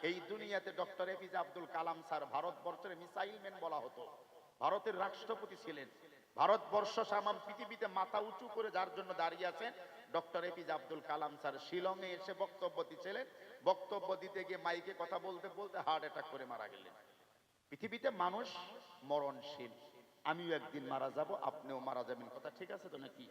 এই দুনিয়াতে doctor APJ Abdul Kalam sir ভারতবর্ষের মিসাইল ম্যান বলা হতো, ভারতের রাষ্ট্রপতি ছিলেন। ভারতবর্ষ সামাম পৃথিবীতে মাথা উঁচু করে যার জন্য দাঁড়িয়ে আছেন doctor APJ Abdul Kalam sir. শিলংয়ে এসে বক্তব্য দিচ্ছিলেন, বক্তব্য দিতে গিয়ে মাইকে কথা বলতে বলতে হার্ট অ্যাটাক করে মারা গেলেন। পৃথিবীতে মানুষ মরণশীল, আমিও একদিন মারা যাব, আপনিও মারা যাবেন, কথা ঠিক আছে তো নাকি?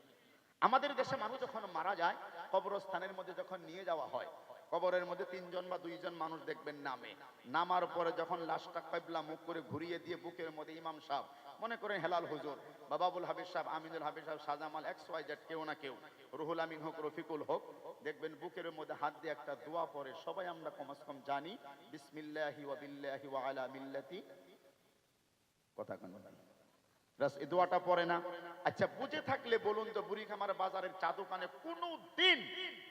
আমাদের দেশে মানুষ যখন মারা যায়, কবরস্থানের মধ্যে যখন নিয়ে যাওয়া হয়, কবরের মধ্যে 3 জন বা 2 জন মানুষ দেখবেন নামে, নামার পরে যখন লাশটা কিবলা মুখ করে ঘুরিয়ে দিয়ে বুকের মধ্যে ইমাম সাহেব, মনে করেন হেলাল হুজুর, বাবাবুল হাবিব সাহেব, আমিনুল হাবিব সাহেব, শাহজামাল XYZ, কেউ না কেউ, রুহুল আমিন হোক, রফিকুল হোক, দেখবেন বুকের মধ্যে হাত দিয়ে একটা দোয়া পড়ে। সবাই আমরা কমস কম জানি বিসমিল্লাহি ওয়া বিল্লাহি ওয়া আলা মিল্লাতি, কথা কোন রাস, এই দোয়াটা পড়ে না? আচ্ছা, বুঝে থাকলে বলুন তো, বুড়িখামার বাজারের চা দোকানে কোনদিন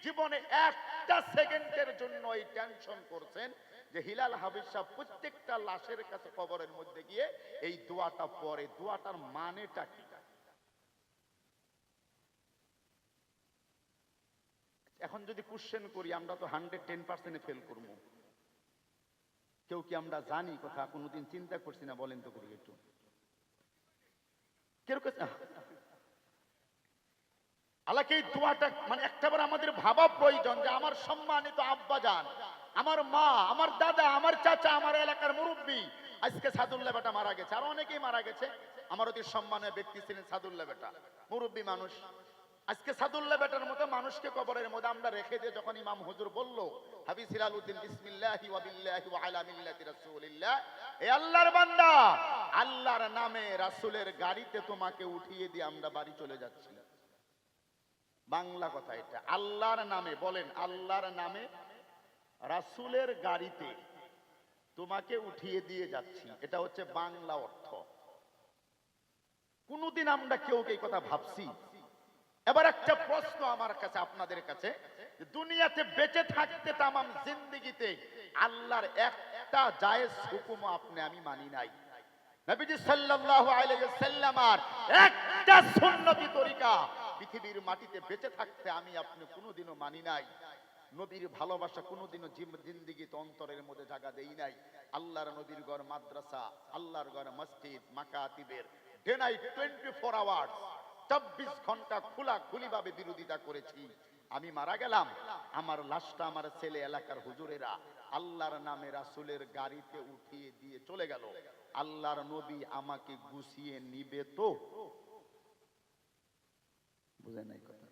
জীবনে একটা সেকেন্ডের জন্য এই টেনশন করছেন যে হিলাল হাবিব সাহেব প্রত্যেকটা লাশের কাছে কবরের মধ্যে গিয়ে এই দোয়াটা পড়ে, দোয়াটার মানেটা কি? এখন যদি কোশ্চেন করি, আমরা তো 110% ফেল করব। কেউ কি আমরা জানি কথা? কোনোদিন চিন্তা করছি না? বলেন তো করি একটু। আল্লাহকে এই দোয়াটা মানে একটাবার আমাদের ভাবা প্রয়োজন যে আমার সম্মানিত আব্বাজান, আমার মা, আমার দাদা, আমার চাচা, আমার এলাকার মুরব্বী, আজকে সাদুল্লাহ বেটা মারা গেছে, আর অনেকেই মারা গেছে। আমার অতি সম্মানের ব্যক্তি ছিলেন সাদুল্লাহ বেটা, মুরব্বী মানুষ। আজকে সাদুল্লাহ বেটার মতো মানুষকে কবরের মধ্যে আমরা রেখে দিয়ে যখন ইমাম হুজুর বলল হাফিজ হিলালউদ্দিন বিসমিল্লাহি ওয়া বিল্লাহি ওয়া আলা মিল্লাতি রাসূলিল্লাহ, এ আল্লাহর বান্দা, আল্লাহর নামে রাসূলের গাড়িতে তোমাকে উঠিয়ে দিয়ে আমরা বাড়ি চলে যাচ্ছি। বাংলা কথা এটা, আল্লাহর নামে, বলেন আল্লাহর নামে রাসূলের গাড়িতে তোমাকে উঠিয়ে দিয়ে যাচ্ছি, এটা হচ্ছে বাংলা অর্থ। কোনদিন আমরা কেউ এই কথা ভাবছি? এবার একটা প্রশ্ন আমার কাছে, আপনাদের কাছে, দুনিয়াতে বেঁচে থাকতে তামাম জিন্দেগিতে আল্লাহর একটা জায়েজ হুকুম আপনি আমি মানি নাই। নবীজি সাল্লাল্লাহু আলাইহি ওয়াসাল্লামের একটা সুন্নতি তরিকা পৃথিবীর মাটিতে বেঁচে থাকতে আমি আপনি কোনোদিনও মানি নাই। নবীর ভালোবাসা কোনোদিনও জিন্দেগিতে অন্তরের মধ্যে জায়গা দেই নাই। আল্লাহর নবীর ঘর মাদ্রাসা, আল্লাহর ঘর মসজিদ, মাকাতিবের ডে নাইট 24 আওয়ার্স 24 ঘন্টা খোলা খুলিভাবে বিরোধিতা করেছি। আমি মারা গেলাম, আমার লাশটা আমার ছেলে এলাকার হুজুরেরা আল্লাহর নামে রাসূলের গাড়িতে উঠিয়ে দিয়ে চলে গেল। আল্লাহর নবী আমাকে গুছিয়ে নিবে তো? বুঝেন নাই কথা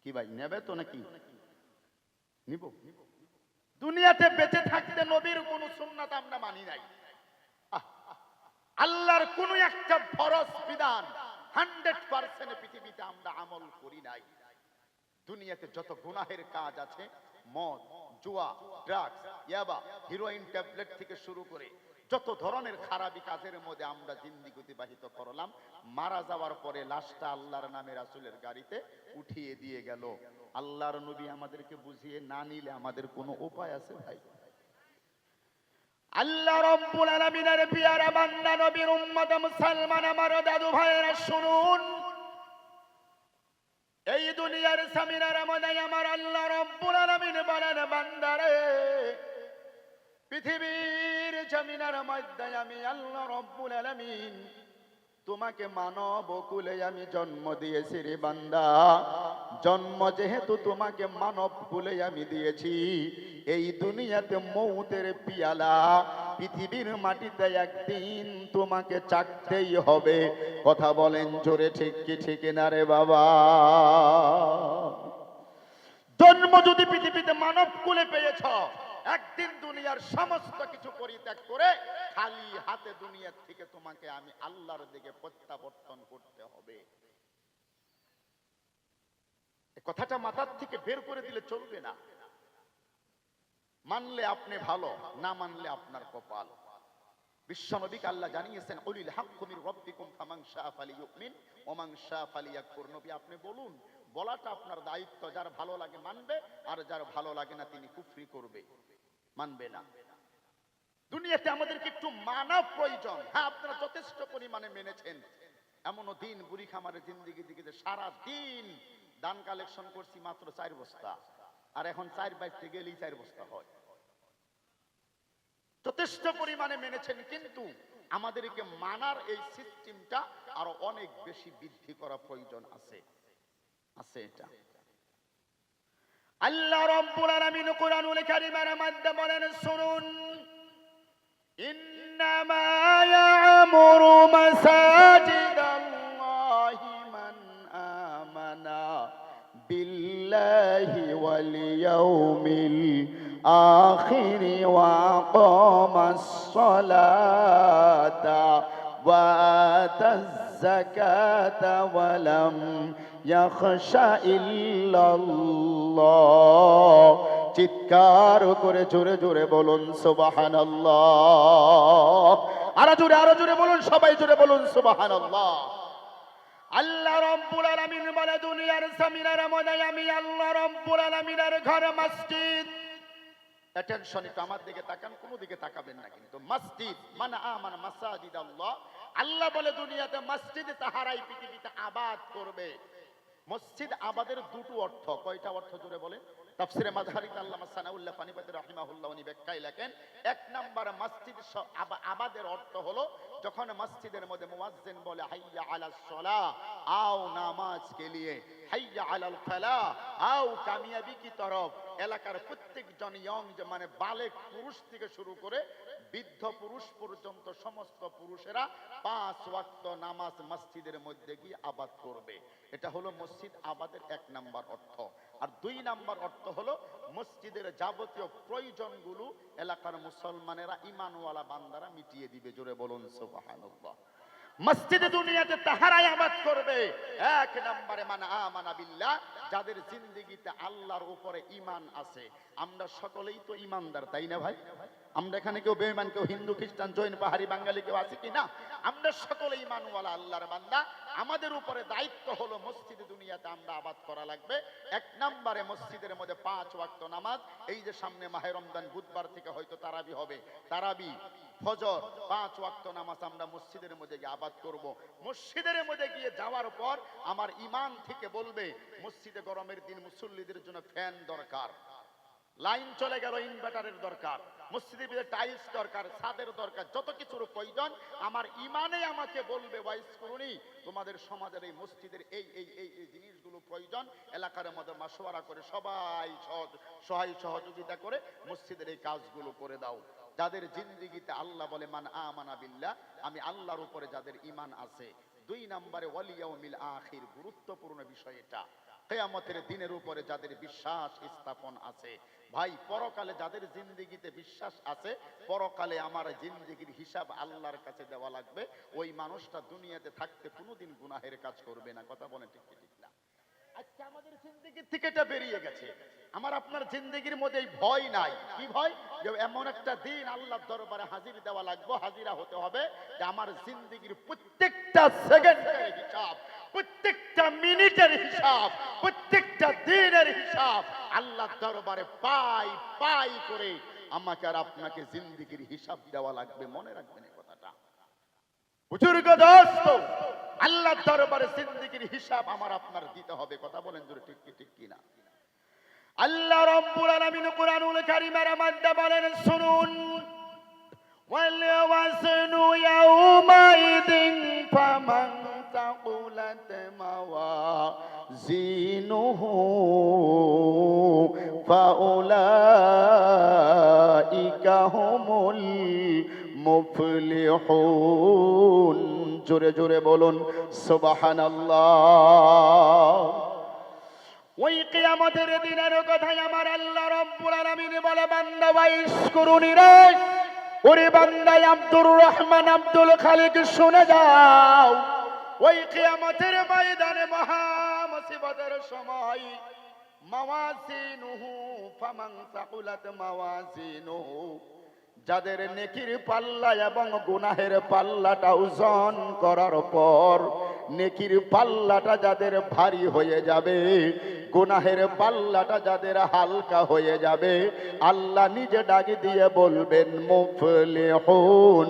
কি ভাই? নেবে তো নাকি? নিব। দুনিয়াতে বেঁচে থাকতে নবীর কোন সুন্নাত আমরা মানি নাই। আল্লাহর কোন একটা ফরজ বিধান 100% পৃথিবীতে আমরা আমল করি নাই। দুনিয়াতে যত গুনাহের কাজ আছে, মদ, জুয়া, ড্রাগস, ইয়াবা, হিরোইন, ট্যাবলেট থেকে শুরু করে যত ধরনের খারাপি কাজের মধ্যে আমরা জিন্দেগি অতিবাহিত করলাম, মারা যাওয়ার পরে লাশটা আল্লাহর নামে রাসূলের গাড়িতে উঠিয়ে দিয়ে গেল। আল্লাহর নবী আমাদেরকে বুঝিয়ে না নিলে আমাদের কোনো উপায় আছে ভাই? আল্লাহ রাব্বুল আলামিনের পিয়ারা বান্দা নবীর উম্মত মুসলমান, আমার দাদু ভাইরা শুনুন, এই দুনিয়ার সামিনার মধ্যে আমার আল্লাহ রাব্বুল আলামিন বলেন, বান্দারে, পৃথিবীর জমিনের মধ্যে আমি আল্লাহ রাব্বুল আলামিন তোমাকে মানব কুলে আমি জন্ম দিয়েছি রে বান্দা। জন্ম যেহেতু তোমাকে মানব কুলে আমি দিয়েছি, এই দুনিয়াতে মৌতের পিয়ালা পৃথিবীর মাটিতে একদিন তোমাকে চাকতেই হবে। কথা বলেন জোরে, ঠিক কি ঠিক না রে বাবা? জন্ম যদি পৃথিবীতে মানব কুলে পেয়েছ, একদিন দুনিয়ার সমস্ত কিছু পরিত্যাগ করে খালি হাতে দুনিয়ার থেকে তোমাকে আমি আল্লাহর দিকে প্রত্যাবর্তন করতে হবে। এই কথাটা মাথার থেকে বের করে দিলে চলবে না। মানলে আপনি ভালো, না মানলে আপনার কপাল। বিশ্বনবীকে আল্লাহ জানিয়েছেন, উলিল হাক্কু মির রাব্বিকুম ফামান শাআ ফালিয়ুমিন ওয়া মান শাআ ফালিয়াকফুর। নবী আপনি বলুন, বলাটা আপনার দায়িত্ব। যার ভালো লাগে মানবে, আর যার ভালো লাগে না তিনি কুফরি করবে, মানবে না। দুনিয়াতে আমাদেরকে একটু মানা প্রয়োজন। হ্যাঁ, আপনারা যথেষ্ট পরিমাণে মেনেছেন। এমনও দিন বুড়িখামারের জিন্দেগি দিকে সারা দিন দান কালেকশন করছি মাত্র 4 বস্তা, আর এখন 4 বাইতে গেলেই 4 বস্তা হয়। যথেষ্ট পরিমাণে মেনেছেন, কিন্তু আমাদেরকে মানার এই সিস্টেমটা আরো অনেক বেশি বৃদ্ধি করা প্রয়োজন আছে। এটা আল্লাহ রাব্বুল আলামিন কুরআনুল কারীমের মধ্যে বলেন, শুনুন, ইন্নামা ইয়ামুরু মাসাজিদাল্লাহি মান আমানা বিল্লাহি ওয়াল ইয়াউমিল আখির ওয়া আকামাস সালাতা ওয়া আতাজ যাকাতা ওয়া লাম ইয়াখশা ইল্লাল্লাহ। চিৎকার করে জোরে জোরে বলুন সুবহানাল্লাহ। আরো জোরে বলুন, সবাই জোরে বলুন সুবহানাল্লাহ। আল্লাহ রাব্বুল আলামিন বলে, দুনিয়ার জমিনের মধ্যে আমি আল্লাহ রাব্বুল আলামিনের ঘর মসজিদ। অ্যাটেনশন, একটু আমার দিকে তাকান, কোনো দিকে তাকাবেন না কিন্তু। মসজিদ মানে আমানা মাসাজিদ আল্লাহ। আল্লাহ বলে দুনিয়াতে মসজিদ তাহারাই পৃথিবীতে আবাদ করবে। মসজিদ আবাদের দুটো অর্থ। কয়টা অর্থ জুড়ে বলেন? তাফসিরে মাযহারিতে আল্লামা সানাউল্লাহ পানিপতি রাহিমাহুল্লাহ উনি ব্যাখ্যায় লেখেন, এক নাম্বার মসজিদ আবাদের অর্থ হলো যখন মসজিদের মধ্যে মুয়াজ্জিন বলে হাইয়া আলাস সালাহ আও নামাজ কে লিয়ে, হাইয়া আলাল ফালাহ আও কামিয়াবি কি তরফ, এলাকার প্রত্যেকজন ইয়ং মানে বালেগ পুরুষ থেকে শুরু করে বৃদ্ধ পুরুষ পর্যন্ত সমস্ত পুরুষেরা 5 ওয়াক্ত নামাজ মসজিদের মধ্যে গিয়ে আবাদ করবে। এটা হলো মসজিদ আবাদের এক নাম্বার অর্থ। আর 2 নাম্বার অর্থ হলো মসজিদের যাবতীয় প্রয়োজনগুলো এলাকার মুসলমানেরা ঈমানওয়ালা বান্দারা মিটিয়ে দিবে। জোরে বলুন সুবহানাল্লাহ। মসজিদে দুনিয়াতে তাহারাই আবাদ করবে। এক নম্বরে মান আমানা বিল্লাহ, যাদের জিন্দেগিতে আল্লাহর উপরে ঈমান আছে। আমরা সকলেই তো ঈমানদার, তাই না ভাই? আমরা এখানে কেউ বেঈমান, কেউ হিন্দু, খ্রিস্টান, জৈন, পাহাড়ি, বাঙালি কেউ আছে কি না? আমরা সকলে ঈমানওয়ালা আল্লাহর বান্দা। আমাদের উপরে দায়িত্ব হলো মসজিদে দুনিয়াতে আমরা আবাদ করা লাগবে। এক নম্বরে মসজিদের মধ্যে 5 ওয়াক্ত নামাজ। এই যে সামনে মাহে রমজান, বুধবার থেকে হয়তো তারাবি হবে, তারাবি ফজর 5 ওয়াক্ত নামাজ আমরা মসজিদের মধ্যে গিয়ে আবাদ করব। মসজিদের মধ্যে গিয়ে যাওয়ার পর আমার ঈমান থেকে বলবে, মসজিদে গরমের দিন মুসল্লিদের জন্য ফ্যান দরকার, লাইন চলে গেল ইনভার্টারের দরকার, মসজিদের ভিতরে টাইলস দরকার, ছাদের দরকার, যত কিছুর প্রয়োজন আমার ঈমানে আমাকে বলবে ওয়াইজ করুনি তোমাদের সমাজের এই মসজিদের এই এই এই এই জিনিসগুলো প্রয়োজন। এলাকার মধ্যে মাশওয়ারা করে সবাই সহায় সহযোগিতা করে মসজিদের এই কাজগুলো করে দাও। যাদের জিন্দেগিতে আল্লাহ বলে মান আমানা বিল্লাহ, আমি আল্লাহর উপরে যাদের ঈমান আছে। 2 নম্বরে ওয়াল ইয়াউমিল আখির, গুরুত্বপূর্ণ বিষয় এটা। কিয়ামতের দিনের উপরে যাদের বিশ্বাস স্থাপন আছে। ভাই, পরকালে যাদের জিন্দেগিতে বিশ্বাস আছে, পরকালে আমার জিন্দেগির হিসাব আল্লাহর কাছে দেওয়া লাগবে। ওই মানুষটা দুনিয়াতে থাকতে কোনোদিন গুনাহের কাজ করবে না। কথা বলেন ঠিক ঠিক না? আজকে আমাদের জিন্দেগির থেকে এটা বেরিয়ে গেছে। আমার আপনার জিন্দেগির মধ্যে এই ভয় নাই। কি ভয়? যে এমন একটা দিন আল্লাহর দরবারে হাজির দেওয়া লাগবে, হাজিরা হতে হবে, যে আমার জিন্দেগির প্রত্যেকটা সেকেন্ডের হিসাব, প্রত্যেকটা মিনিটের হিসাব, প্রত্যেকটা দিনের হিসাব আল্লাহর দরবারে পাই পাই করে আমাকে আর আপনাকে জিন্দেগির হিসাব দেওয়া লাগবে। মনে রাখবেন এই কথাটা বুজুর্গ দোস্ত। আল্লাহর দরবারে জিন্দেগির হিসাব আমার আপনার দিতে হবে। কথা বলেন জোরে, ঠিক কি ঠিক কিনা? আল্লাহ রাব্বুল আলামিন কুরআনুল কারীমের মধ্যে বলেন, শুনুন, ওয়াল ওয়াজনু ইয়াউমাইদিন ফামান তাকুলাত মাওয়াজিনুহু ফাউলাইকা হুমুল মুফলিহুন। জোরে জোরে বলুন সুবহানাল্লাহ। ওই কিয়ামতের দিনের কথাই আমার আল্লাহ রাব্বুল আলামিন বলে, বান্দা ওয়াইস করুনি রে, ওরে বান্দা আব্দুর রহমান আব্দুল খালিক শুনে যাও। ওই কিয়ামতের ময়দানে মহা মুসিবতের সময় মাওয়াজিনুহু ফামান সাকুলাত মাওয়াজিনুহু, যাদের নেকির পাল্লা এবং গুনাহের পাল্লাটা ওজন করার পর নেকির পাল্লাটা যাদের ভারী হয়ে যাবে, গুনাহের পাল্লাটা যাদের হালকা হয়ে যাবে, আল্লাহ নিজে ডাক দিয়ে বলবেন মুফলিহুন,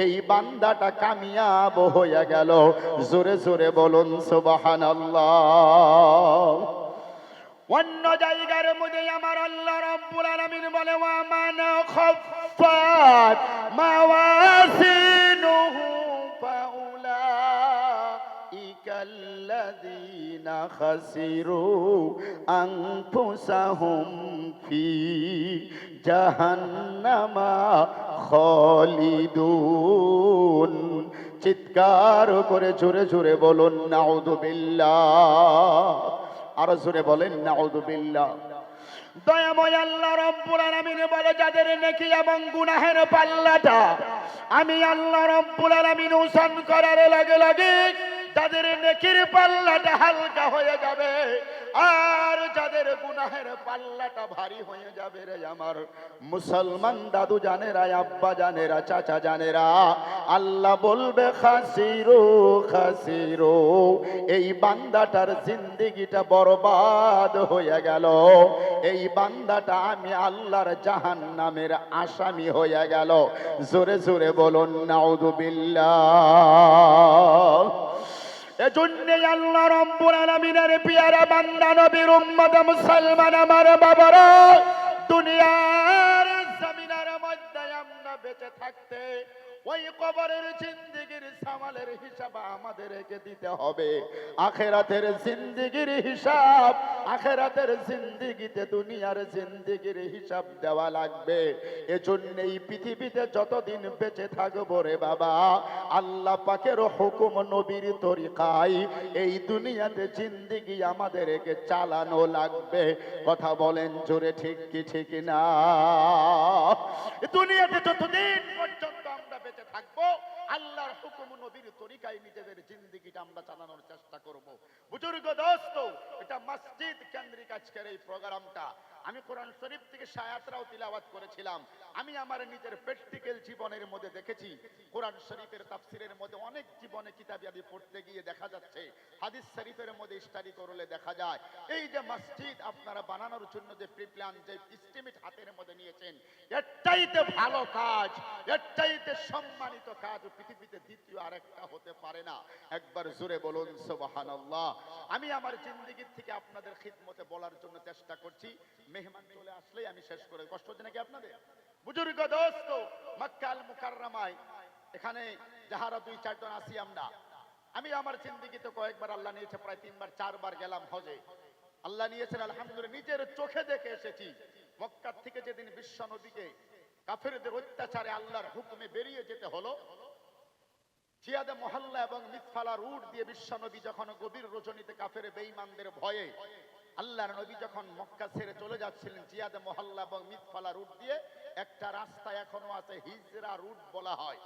এই বান্দাটা কামিয়াব হয়ে গেল। জোরে জোরে বলুন সুবহানাল্লাহ। অন্য জায়গার মধ্যে আমার আল্লাহ রাব্বুল আলামিন বলে, ওয়া মান খাফ خفت موازينه فأولئك الذين خسروا أنفسهم في جهنم خالدون চিৎকার করে জোরে জোরে বলুন নাউযুবিল্লাহ আর জোরে বলেন নাউযুবিল্লাহ দয়াময় আল্লাহ রব্বুল আলামিন বলে যাদের নেকি এবং গুনাহের পাল্লাটা আমি আল্লাহ রব্বুল আলামিন ওজন করার লাগে লাগে যাদের নেকির পাল্লাটা হালকা হয়ে যাবে আর যাদের গুনাহের পাল্লাটা ভারী হয়ে যাবে রে আমার মুসলমান দাদু জানেরা আব্বা জানেরা চাচা জানেরা আল্লাহ বলবে খাসিরু খাসিরু এই বান্দাটার জিন্দেগিটা বরবাদ হয়ে গেল এই বান্দাটা আমি আল্লাহর জাহান্নামের আসামি হয়ে গেল জোরে জোরে বলুন নাউযুবিল্লাহ এজন্যই আল্লাহ রাব্বুল আলামিনের পিয়ারা বান্দা নবীর উম্মত মুসলমান আমার বাবারা দুনিয়ার জমিনের মধ্যে আমরা বেঁচে থাকতে ওই কবরের জিন্দেগির সামালের হিসাব আমাদেরকে দিতে হবে আখিরাতের জিন্দেগির হিসাব আখিরাতের জিন্দেগিতে দুনিয়ার জিন্দেগির হিসাব দেওয়া লাগবে এজন্য এই পৃথিবীতে যতদিন বেঁচে থাকবো রে বাবা আল্লাহ পাকের হুকুম নবীর তরিকায় এই দুনিয়াতে জিন্দেগি আমাদেরকে চালানো লাগবে কথা বলেন জোরে ঠিক কি ঠিক না দুনিয়াতে যতদিন পর্যন্ত আমরা বেঁচে থাকবো আল্লাহর হুকুম নবীর তরিকায় নিজেদের জিন্দেগিটা আমরা চালানোর চেষ্টা করব বুজুর্গ দোস্ত এটা মসজিদ কেন্দ্রিক আজকের এই প্রোগ্রামটা আমি কোরআন শরীফ থেকে আয়াতরাও তিলাওয়াত করেছিলাম আমি আমার নিজের প্র্যাকটিক্যাল জীবনের মধ্যে দেখেছি কোরআন শরীফের তাফসীরের মধ্যে অনেক জীবনে কিতাবে আমি পড়তে গিয়ে দেখা যাচ্ছে হাদিস শরীফের মধ্যে স্টাডি করলে দেখা যায় এই যে মসজিদ আপনারা বানানোর জন্য যে প্রি প্ল্যান যে এস্টিমেট হাতের মধ্যে নিয়েছেন এর চাইতে ভালো কাজ এর চাইতে সম্মানিত কাজ পৃথিবীতে দ্বিতীয় আরেকটা হতে পারে না একবার জোরে বলুন সুবহানাল্লাহ আমি আমার জিন্দেগি থেকে আপনাদের খিদমতে বলার জন্য চেষ্টা করছি মেহমান চলে আসলেই আমি শেষ করে কষ্ট হচ্ছে নাকি আপনাদের বুজুর্গ দোস্ত মক্কা আল মুকাররমায় এখানে যাহারা 2-4 জন আসি আমরা আমি আমার জিন্দেগিতে কয়েকবার আল্লাহ নিয়েছে প্রায় 3বার 4বার গেলাম হজে আল্লাহ নিয়েছেন আলহামদুলিল্লাহ নিজের চোখে দেখে এসেছি মক্কা থেকে যেদিন বিশ্ব নবীকে কাফেরদের অত্যাচারে আল্লাহর হুকুমে বেরিয়ে যেতে হলো জিয়াদে মহল্লা এবং মিসফালা রুট দিয়ে বিশ্ব নবী যখন গভীর রজনীতে কাফের বেঈমানদের ভয়ে আল্লাহর নবী যখন মক্কা ছেড়ে চলে যাচ্ছিলেন জিয়াদে মহল্লা এবং মিসফালা রুট দিয়ে একটা রাস্তা এখনো আছে হিজরা রুট বলা হয়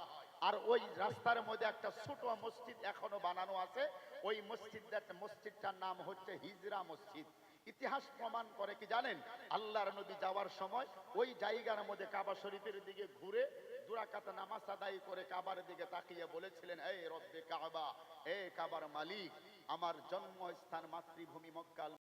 আর ওই রাস্তার মধ্যে একটা ছোট মসজিদ এখনো বানানো আছে ওই মসজিদটার নাম হচ্ছে হিজরা মসজিদ ইতিহাস প্রমাণ করে কি জানেন আল্লাহর নবী যাওয়ার সময় ওই জায়গার মধ্যে কাবা শরীফের দিকে ঘুরে 2 রাকাত নামাজ আদায় করে কাবার দিকে তাকিয়ে বলেছিলেন হে রব্বে কাবা হে কাবার মালিক আমার জন্মস্থান মাতৃভূমি মক্কা